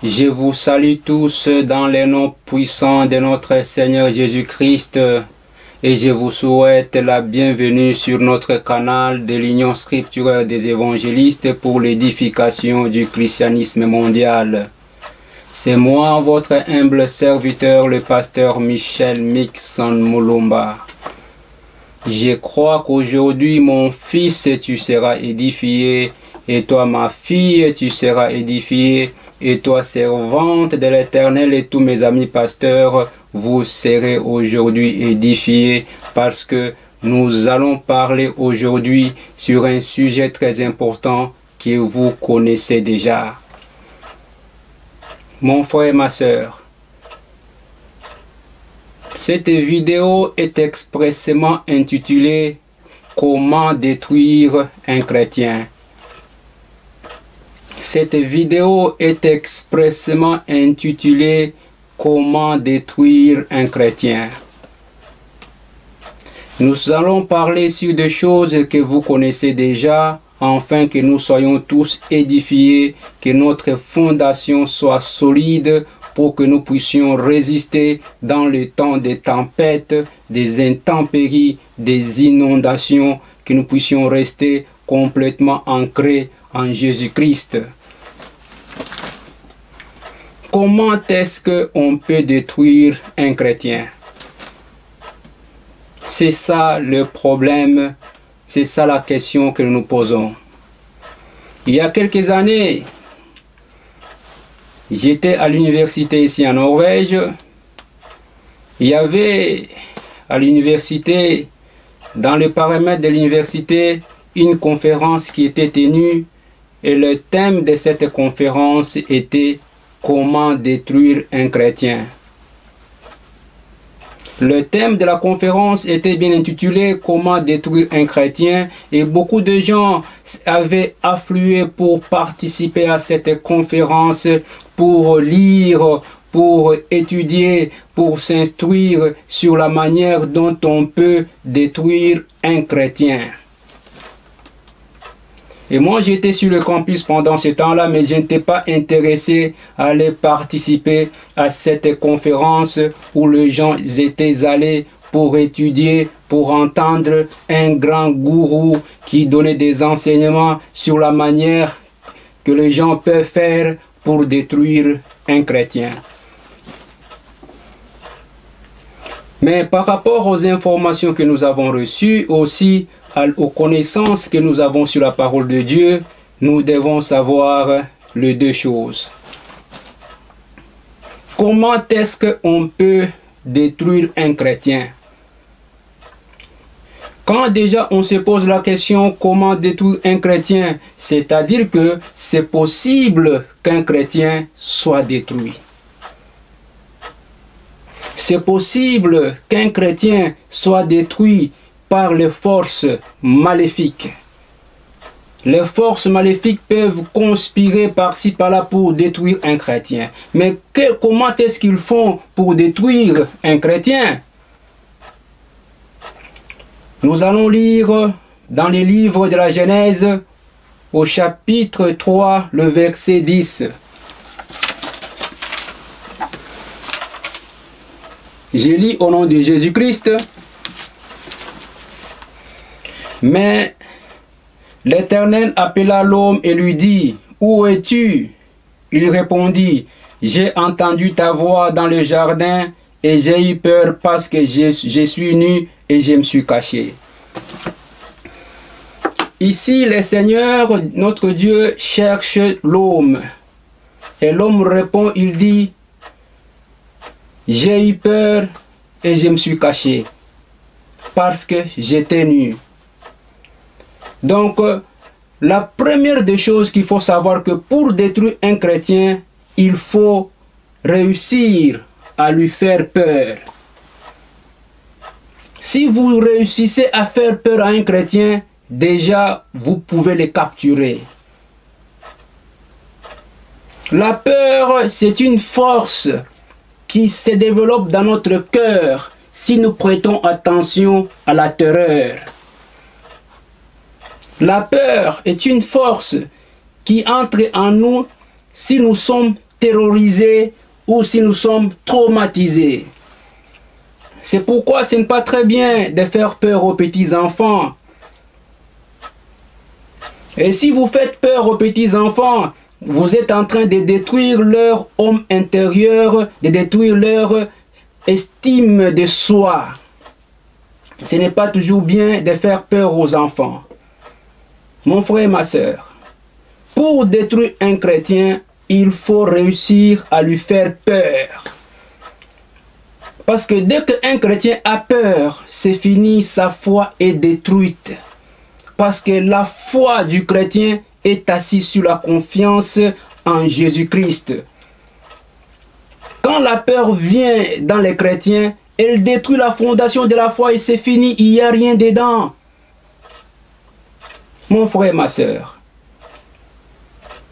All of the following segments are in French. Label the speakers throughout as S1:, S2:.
S1: Je vous salue tous dans les noms puissants de notre Seigneur Jésus-Christ et je vous souhaite la bienvenue sur notre canal de l'Union scripturaire des évangélistes pour l'édification du christianisme mondial. C'est moi, votre humble serviteur, le pasteur Michel Mixon Moulumba. Je crois qu'aujourd'hui, mon fils, tu seras édifié, et toi, ma fille, tu seras édifiée, et toi, servante de l'Éternel, et tous mes amis pasteurs, vous serez aujourd'hui édifiés, parce que nous allons parler aujourd'hui sur un sujet très important que vous connaissez déjà. Mon frère et ma sœur, cette vidéo est expressément intitulée « Comment détruire un chrétien ». Cette vidéo est expressément intitulée « Comment détruire un chrétien ». Nous allons parler sur des choses que vous connaissez déjà, afin que nous soyons tous édifiés, que notre fondation soit solide pour que nous puissions résister dans le temps des tempêtes, des intempéries, des inondations, que nous puissions rester complètement ancrés en Jésus-Christ. Comment est-ce qu'on peut détruire un chrétien? C'est ça le problème, c'est ça la question que nous nous posons. Il y a quelques années, j'étais à l'université ici en Norvège. Il y avait à l'université, dans le paramètre de l'université, une conférence qui était tenue et le thème de cette conférence était « Comment détruire un chrétien ». Le thème de la conférence était bien intitulé « Comment détruire un chrétien » et beaucoup de gens avaient afflué pour participer à cette conférence, pour lire, pour étudier, pour s'instruire sur la manière dont on peut détruire un chrétien. Et moi, j'étais sur le campus pendant ce temps-là, mais je n'étais pas intéressé à aller participer à cette conférence où les gens étaient allés pour étudier, pour entendre un grand gourou qui donnait des enseignements sur la manière que les gens peuvent faire pour détruire un chrétien. Mais par rapport aux informations que nous avons reçues, aussi aux connaissances que nous avons sur la parole de Dieu, nous devons savoir les deux choses. Comment est-ce qu'on peut détruire un chrétien? Quand déjà on se pose la question comment détruire un chrétien, c'est-à-dire que c'est possible qu'un chrétien soit détruit. C'est possible qu'un chrétien soit détruit par les forces maléfiques. Les forces maléfiques peuvent conspirer par-ci par-là pour détruire un chrétien. Mais comment est-ce qu'ils font pour détruire un chrétien? Nous allons lire dans les livres de la Genèse au chapitre 3, le verset 10. Je lis au nom de Jésus-Christ. Mais l'Éternel appela l'homme et lui dit, « Où es-tu » Il répondit, « J'ai entendu ta voix dans le jardin et j'ai eu peur parce que je suis nu et je me suis caché. » Ici, le Seigneur, notre Dieu, cherche l'homme. Et l'homme répond, il dit, « J'ai eu peur et je me suis caché parce que j'étais nu. » Donc, la première des choses qu'il faut savoir que pour détruire un chrétien, il faut réussir à lui faire peur. Si vous réussissez à faire peur à un chrétien, déjà vous pouvez le capturer. La peur, c'est une force qui se développe dans notre cœur si nous prêtons attention à la terreur. La peur est une force qui entre en nous si nous sommes terrorisés ou si nous sommes traumatisés. C'est pourquoi ce n'est pas très bien de faire peur aux petits-enfants. Et si vous faites peur aux petits-enfants, vous êtes en train de détruire leur homme intérieur, de détruire leur estime de soi. Ce n'est pas toujours bien de faire peur aux enfants. Mon frère et ma soeur, pour détruire un chrétien, il faut réussir à lui faire peur. Parce que dès qu'un chrétien a peur, c'est fini, sa foi est détruite. Parce que la foi du chrétien est assise sur la confiance en Jésus-Christ. Quand la peur vient dans les chrétiens, elle détruit la fondation de la foi et c'est fini, il n'y a rien dedans. Mon frère et ma soeur,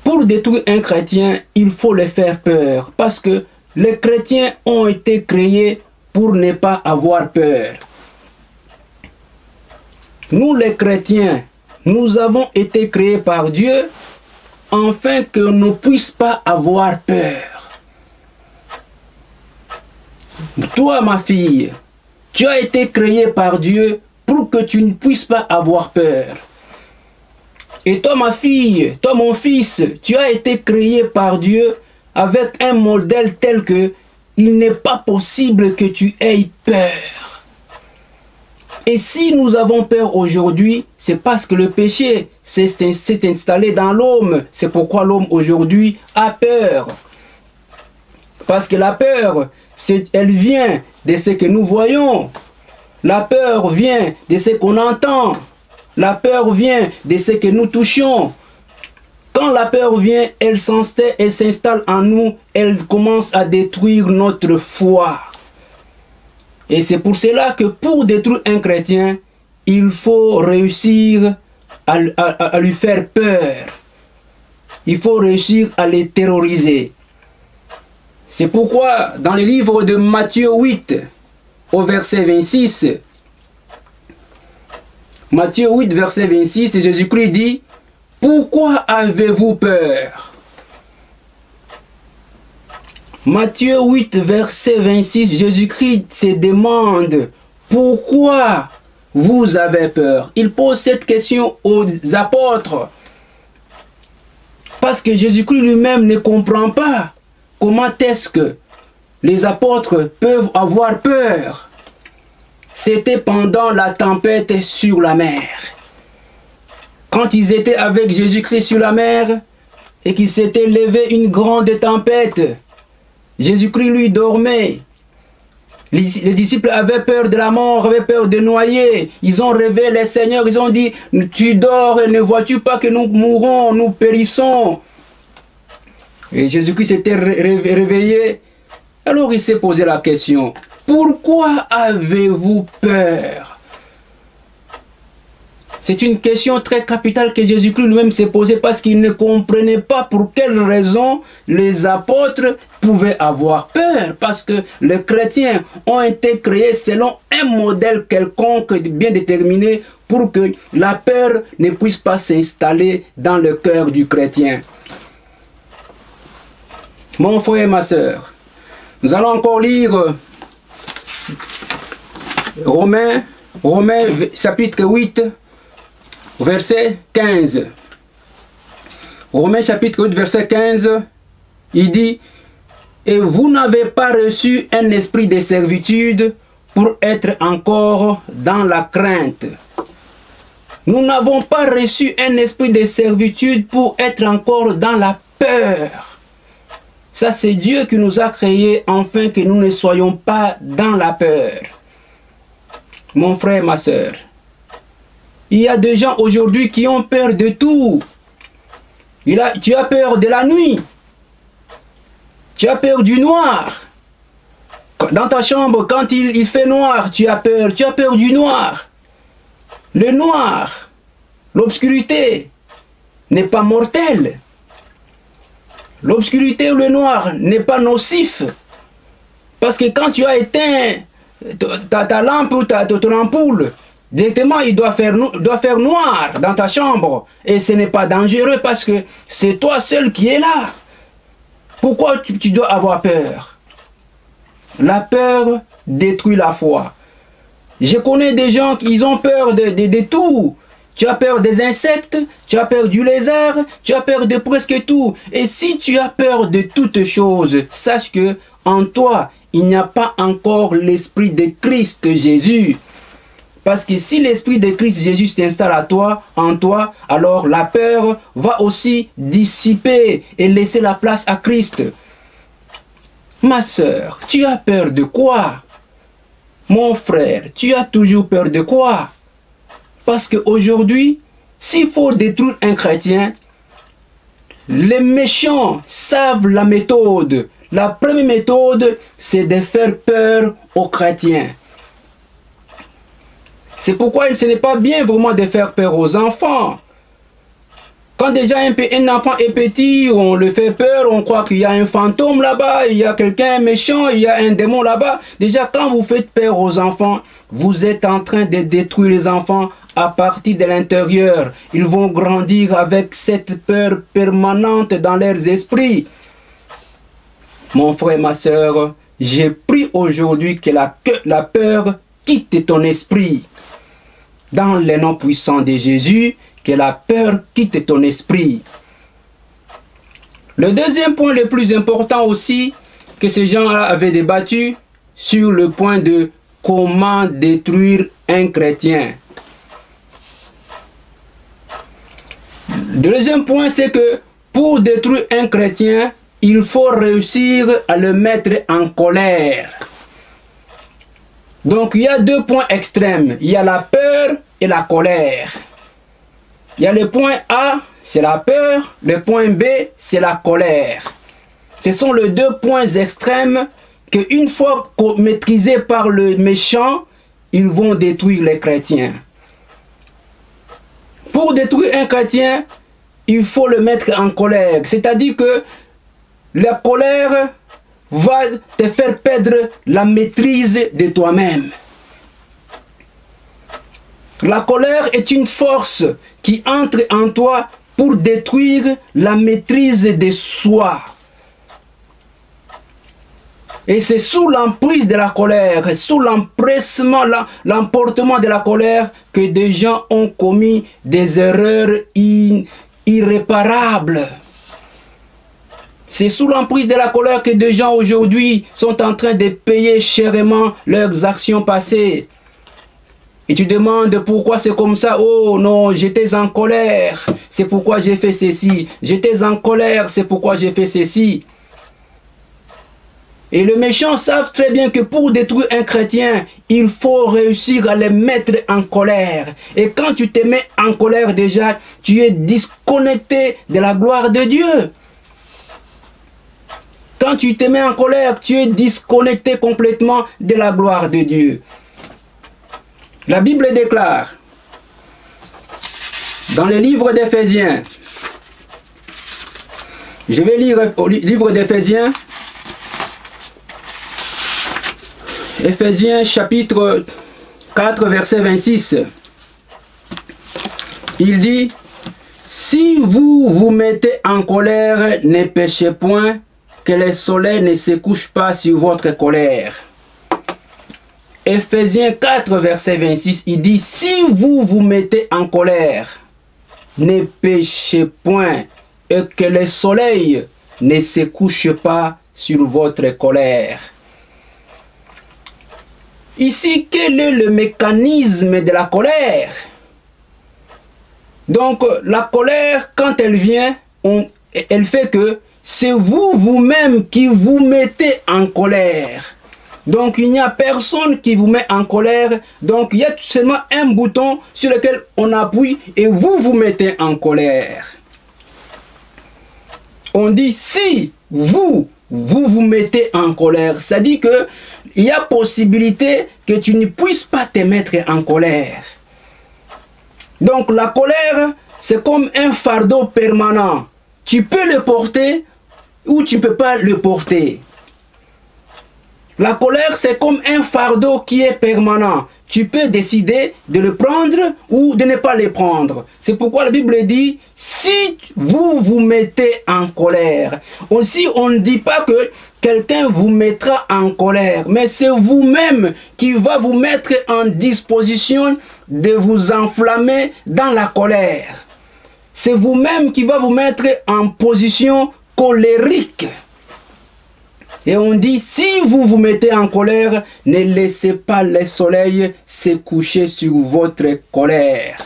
S1: pour détruire un chrétien, il faut le faire peur. Parce que les chrétiens ont été créés pour ne pas avoir peur. Nous les chrétiens, nous avons été créés par Dieu afin que nous ne puissions pas avoir peur. Toi, ma fille, tu as été créée par Dieu pour que tu ne puisses pas avoir peur. Et toi, ma fille, toi, mon fils, tu as été créé par Dieu avec un modèle tel que il n'est pas possible que tu aies peur. Et si nous avons peur aujourd'hui, c'est parce que le péché s'est installé dans l'homme. C'est pourquoi l'homme aujourd'hui a peur. Parce que la peur, elle vient de ce que nous voyons. La peur vient de ce qu'on entend. La peur vient de ce que nous touchons. Quand la peur vient, elle s'installe en nous, elle commence à détruire notre foi. Et c'est pour cela que pour détruire un chrétien, il faut réussir à lui faire peur. Il faut réussir à les terroriser. C'est pourquoi dans le livre de Matthieu 8, au verset 26, Matthieu 8, verset 26, Jésus-Christ dit: pourquoi avez-vous peur? Matthieu 8, verset 26, Jésus-Christ se demande pourquoi vous avez peur. Il pose cette question aux apôtres. Parce que Jésus-Christ lui-même ne comprend pas comment est-ce que les apôtres peuvent avoir peur. C'était pendant la tempête sur la mer. Quand ils étaient avec Jésus-Christ sur la mer et qu'il s'était levé une grande tempête, Jésus-Christ lui dormait. Les disciples avaient peur de la mort, avaient peur de noyer. Ils ont rêvé les seigneurs, ils ont dit: tu dors et ne vois-tu pas que nous mourrons, nous périssons? Et Jésus-Christ s'était réveillé. Alors il s'est posé la question: pourquoi avez-vous peur? C'est une question très capitale que Jésus-Christ lui-même s'est posée parce qu'il ne comprenait pas pour quelle raison les apôtres pouvaient avoir peur. Parce que les chrétiens ont été créés selon un modèle quelconque bien déterminé pour que la peur ne puisse pas s'installer dans le cœur du chrétien. Mon frère et ma soeur, nous allons encore lire Romains chapitre 8, verset 15. Romains chapitre 8, verset 15, il dit: et vous n'avez pas reçu un esprit de servitude pour être encore dans la crainte. Nous n'avons pas reçu un esprit de servitude pour être encore dans la peur. Ça, c'est Dieu qui nous a créés afin que nous ne soyons pas dans la peur. Mon frère, ma soeur, il y a des gens aujourd'hui qui ont peur de tout. Tu as peur de la nuit. Tu as peur du noir. Dans ta chambre, quand il fait noir, tu as peur. Tu as peur du noir. Le noir, l'obscurité n'est pas mortelle. L'obscurité ou le noir n'est pas nocif. Parce que quand tu as éteint ta lampe ou ton ampoule, directement il doit faire noir dans ta chambre. Et ce n'est pas dangereux parce que c'est toi seul qui es là. Pourquoi tu dois avoir peur? La peur détruit la foi. Je connais des gens qui ont peur de tout. Tu as peur des insectes, tu as peur du lézard, tu as peur de presque tout. Et si tu as peur de toutes choses, sache que en toi, il n'y a pas encore l'esprit de Christ Jésus. Parce que si l'esprit de Christ Jésus s'installe en toi, alors la peur va aussi dissiper et laisser la place à Christ. Ma sœur, tu as peur de quoi? Mon frère, tu as toujours peur de quoi? Parce qu'aujourd'hui, s'il faut détruire un chrétien, les méchants savent la méthode. La première méthode, c'est de faire peur aux chrétiens. C'est pourquoi ce n'est pas bien vraiment de faire peur aux enfants. Quand déjà un enfant est petit, on le fait peur, on croit qu'il y a un fantôme là-bas, il y a quelqu'un méchant, il y a un démon là-bas. Déjà, quand vous faites peur aux enfants, vous êtes en train de détruire les enfants à partir de l'intérieur. Ils vont grandir avec cette peur permanente dans leurs esprits. Mon frère, ma soeur, j'ai pris aujourd'hui que la peur quitte ton esprit. Dans le nom puissant de Jésus, que la peur quitte ton esprit. Le deuxième point le plus important aussi, que ces gens-là avaient débattu, sur le point de comment détruire un chrétien. Le deuxième point, c'est que pour détruire un chrétien, il faut réussir à le mettre en colère. Donc il y a deux points extrêmes. Il y a la peur et la colère. Il y a le point A, c'est la peur. Le point B, c'est la colère. Ce sont les deux points extrêmes que, une fois maîtrisés par le méchant, ils vont détruire les chrétiens. Pour détruire un chrétien, il faut le mettre en colère. C'est-à-dire que la colère va te faire perdre la maîtrise de toi-même. La colère est une force qui entre en toi pour détruire la maîtrise de soi. Et c'est sous l'emprise de la colère, sous l'empressement, l'emportement de la colère que des gens ont commis des erreurs irréparables. C'est sous l'emprise de la colère que des gens aujourd'hui sont en train de payer chèrement leurs actions passées. Et tu demandes pourquoi c'est comme ça. Oh non, j'étais en colère, c'est pourquoi j'ai fait ceci. J'étais en colère, c'est pourquoi j'ai fait ceci. Et les méchants savent très bien que pour détruire un chrétien, il faut réussir à les mettre en colère. Et quand tu te mets en colère déjà, tu es disconnecté de la gloire de Dieu. Quand tu te mets en colère, tu es disconnecté complètement de la gloire de Dieu. La Bible déclare, dans le livre d'Éphésiens, je vais lire au livre d'Éphésiens, Éphésiens chapitre 4, verset 26. Il dit, « Si vous vous mettez en colère, ne péchez point, que le soleil ne se couche pas sur votre colère. » Éphésiens 4, verset 26, il dit, « Si vous vous mettez en colère, ne péchez point, et que le soleil ne se couche pas sur votre colère. » Ici, quel est le mécanisme de la colère? Donc, la colère, quand elle vient, elle fait que c'est vous-même qui vous mettez en colère. Donc, il n'y a personne qui vous met en colère. Donc, il y a seulement un bouton sur lequel on appuie et vous vous mettez en colère. On dit, si vous vous mettez en colère, ça dit que il y a possibilité que tu ne puisses pas te mettre en colère. Donc, la colère, c'est comme un fardeau permanent. Tu peux le porter ou tu ne peux pas le porter. La colère, c'est comme un fardeau qui est permanent. Tu peux décider de le prendre ou de ne pas le prendre. C'est pourquoi la Bible dit, si vous vous mettez en colère. Aussi, on ne dit pas que quelqu'un vous mettra en colère, mais c'est vous-même qui va vous mettre en disposition de vous enflammer dans la colère. C'est vous-même qui va vous mettre en position colérique. Et on dit, si vous vous mettez en colère, ne laissez pas le soleil se coucher sur votre colère.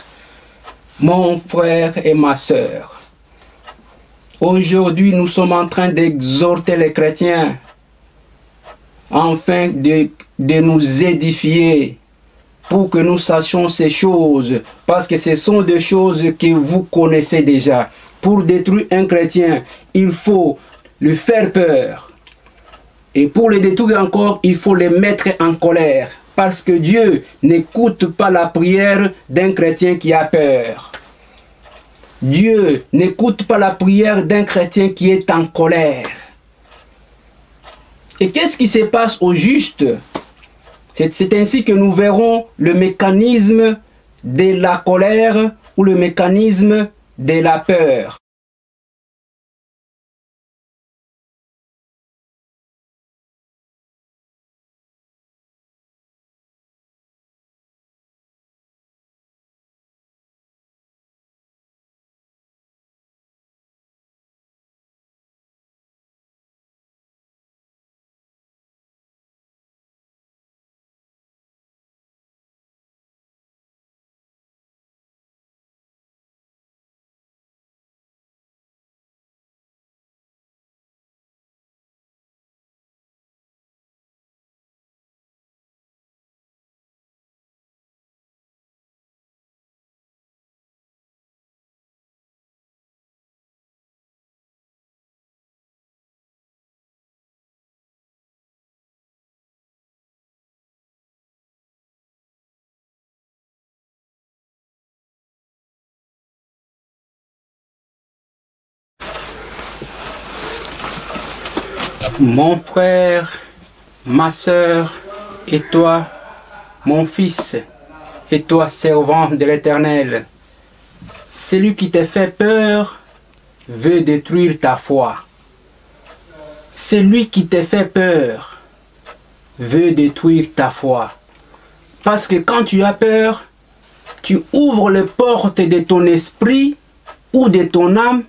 S1: Mon frère et ma sœur, aujourd'hui nous sommes en train d'exhorter les chrétiens afin de nous édifier pour que nous sachions ces choses, parce que ce sont des choses que vous connaissez déjà. Pour détruire un chrétien, il faut lui faire peur. Et pour le détruire encore, il faut le mettre en colère. Parce que Dieu n'écoute pas la prière d'un chrétien qui a peur. Dieu n'écoute pas la prière d'un chrétien qui est en colère. Et qu'est-ce qui se passe au juste? C'est ainsi que nous verrons le mécanisme de la colère ou le mécanisme de la peur. Mon frère, ma sœur, et toi, mon fils, et toi, servant de l'Éternel, celui qui te fait peur veut détruire ta foi. Celui qui te fait peur veut détruire ta foi. Parce que quand tu as peur, tu ouvres les portes de ton esprit ou de ton âme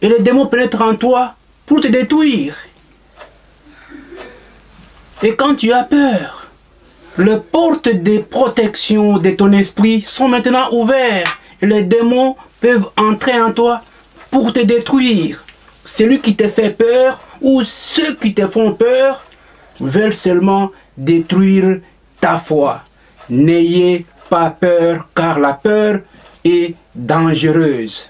S1: et les démons pénètrent en toi pour te détruire. Et quand tu as peur, les portes de protection de ton esprit sont maintenant ouvertes et les démons peuvent entrer en toi pour te détruire. Celui qui te fait peur ou ceux qui te font peur veulent seulement détruire ta foi. N'ayez pas peur, car la peur est dangereuse.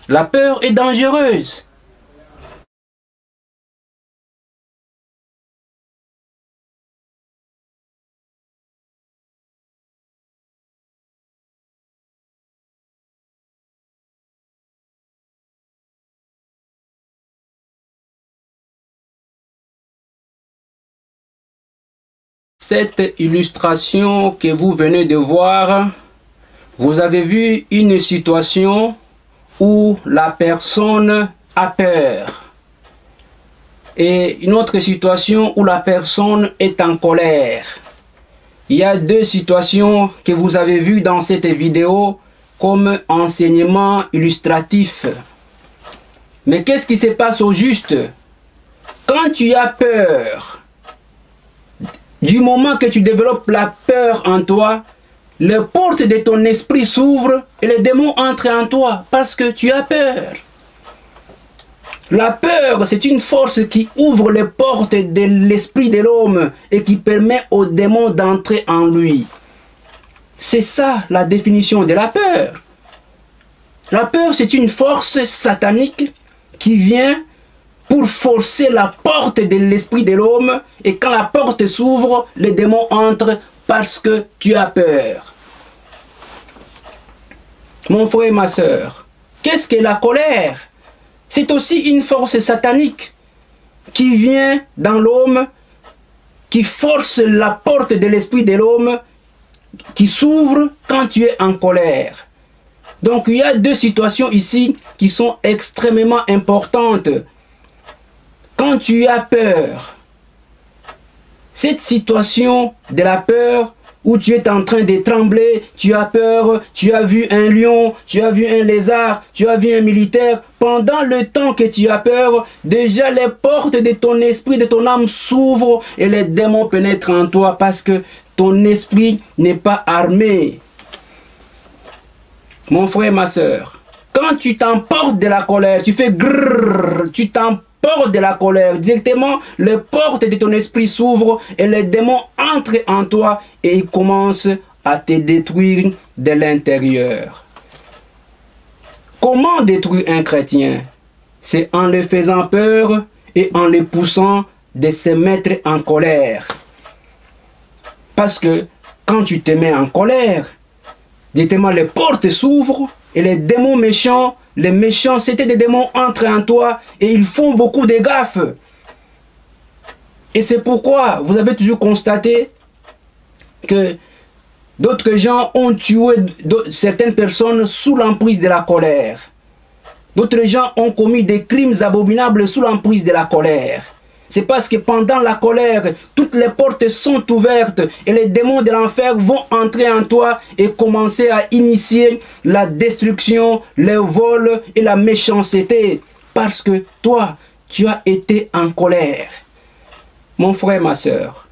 S1: La peur est dangereuse. Cette illustration que vous venez de voir, vous avez vu une situation où la personne a peur et une autre situation où la personne est en colère. Il y a deux situations que vous avez vues dans cette vidéo comme enseignement illustratif. Mais qu'est-ce qui se passe au juste? Quand tu as peur, du moment que tu développes la peur en toi, les portes de ton esprit s'ouvrent et les démons entrent en toi parce que tu as peur. La peur, c'est une force qui ouvre les portes de l'esprit de l'homme et qui permet aux démons d'entrer en lui. C'est ça la définition de la peur. La peur, c'est une force satanique qui vient pour forcer la porte de l'esprit de l'homme, et quand la porte s'ouvre, les démons entrent parce que tu as peur. Mon frère et ma sœur, qu'est-ce que la colère? C'est aussi une force satanique qui vient dans l'homme, qui force la porte de l'esprit de l'homme qui s'ouvre quand tu es en colère. Donc il y a deux situations ici qui sont extrêmement importantes. Quand tu as peur, cette situation de la peur où tu es en train de trembler, tu as peur, tu as vu un lion, tu as vu un lézard, tu as vu un militaire. Pendant le temps que tu as peur, déjà les portes de ton esprit, de ton âme s'ouvrent et les démons pénètrent en toi parce que ton esprit n'est pas armé. Mon frère, ma soeur, quand tu t'emportes de la colère, tu fais grrrr, tu t'emportes de la colère, directement les portes de ton esprit s'ouvrent et les démons entrent en toi et ils commencent à te détruire de l'intérieur. Comment détruire un chrétien? C'est en le faisant peur et en le poussant de se mettre en colère. Parce que quand tu te mets en colère, directement les portes s'ouvrent et les démons méchants, les méchants, c'était des démons, entrent en toi et ils font beaucoup de gaffes. Et c'est pourquoi vous avez toujours constaté que d'autres gens ont tué certaines personnes sous l'emprise de la colère. D'autres gens ont commis des crimes abominables sous l'emprise de la colère. C'est parce que pendant la colère, toutes les portes sont ouvertes et les démons de l'enfer vont entrer en toi et commencer à initier la destruction, le vol et la méchanceté. Parce que toi, tu as été en colère. Mon frère, ma soeur,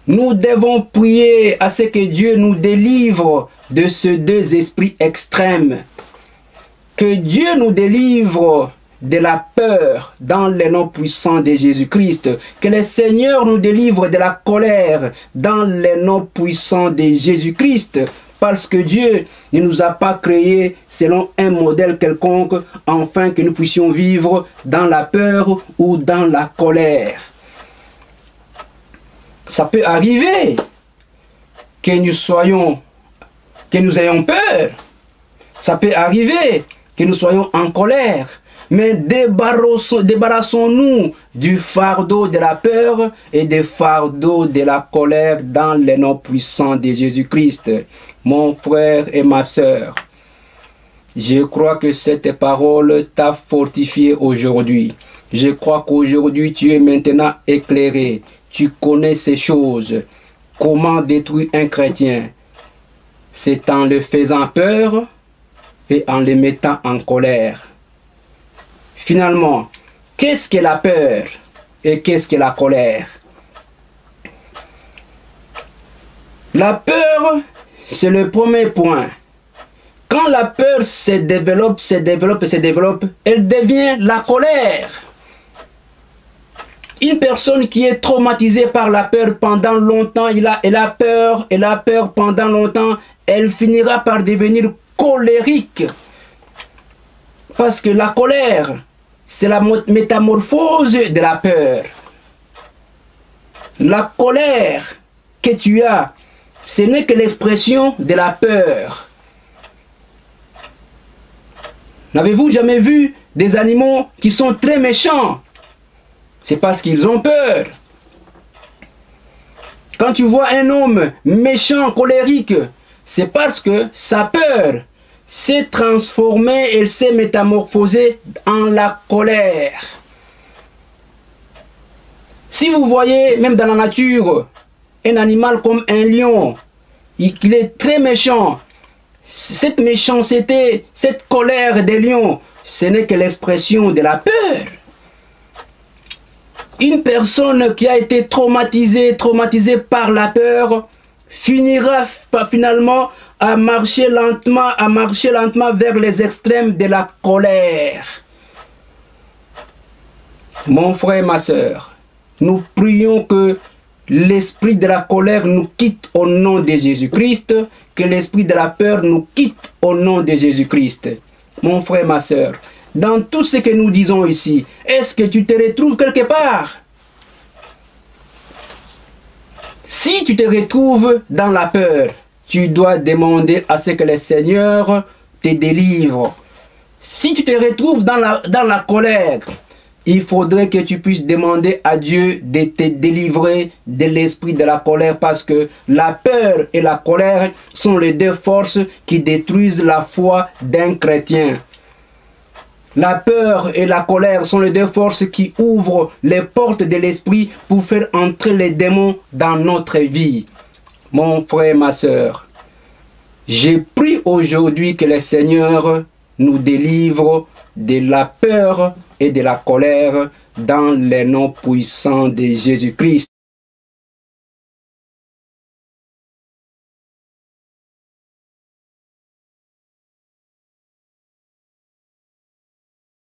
S1: nous devons prier à ce que Dieu nous délivre de ces deux esprits extrêmes. Que Dieu nous délivre de la peur dans le nom puissant de Jésus-Christ. Que le Seigneur nous délivre de la colère dans le nom puissant de Jésus-Christ. Parce que Dieu ne nous a pas créés selon un modèle quelconque, afin que nous puissions vivre dans la peur ou dans la colère. Ça peut arriver que nous ayons peur. Ça peut arriver que nous soyons en colère. Mais débarrassons-nous du fardeau de la peur et du fardeau de la colère dans le nom puissant de Jésus-Christ. Mon frère et ma soeur, je crois que cette parole t'a fortifié aujourd'hui. Je crois qu'aujourd'hui tu es maintenant éclairé. Tu connais ces choses. Comment détruire un chrétien? C'est en le faisant peur et en le mettant en colère. Finalement, qu'est-ce que la peur et qu'est-ce que la colère? La peur, c'est le premier point. Quand la peur se développe, elle devient la colère. Une personne qui est traumatisée par la peur pendant longtemps, elle a peur pendant longtemps, elle finira par devenir colérique. Parce que la colère, c'est la métamorphose de la peur. La colère que tu as, ce n'est que l'expression de la peur. N'avez-vous jamais vu des animaux qui sont très méchants? C'est parce qu'ils ont peur. Quand tu vois un homme méchant, colérique, c'est parce que sa peur s'est transformée, elle s'est métamorphosée en la colère. Si vous voyez, même dans la nature, un animal comme un lion, il est très méchant. Cette méchanceté, cette colère des lions, ce n'est que l'expression de la peur. Une personne qui a été traumatisée par la peur, finira finalement à marcher lentement vers les extrêmes de la colère. Mon frère, ma soeur, nous prions que l'esprit de la colère nous quitte au nom de Jésus-Christ, que l'esprit de la peur nous quitte au nom de Jésus-Christ. Mon frère, ma soeur, dans tout ce que nous disons ici, est-ce que tu te retrouves quelque part? Si tu te retrouves dans la peur, tu dois demander à ce que le Seigneur te délivre. Si tu te retrouves dans la colère, il faudrait que tu puisses demander à Dieu de te délivrer de l'esprit de la colère, parce que la peur et la colère sont les deux forces qui détruisent la foi d'un chrétien. La peur et la colère sont les deux forces qui ouvrent les portes de l'esprit pour faire entrer les démons dans notre vie. Mon frère, ma soeur, j'ai prie aujourd'hui que le Seigneur nous délivre de la peur et de la colère dans le nom puissant de Jésus-Christ.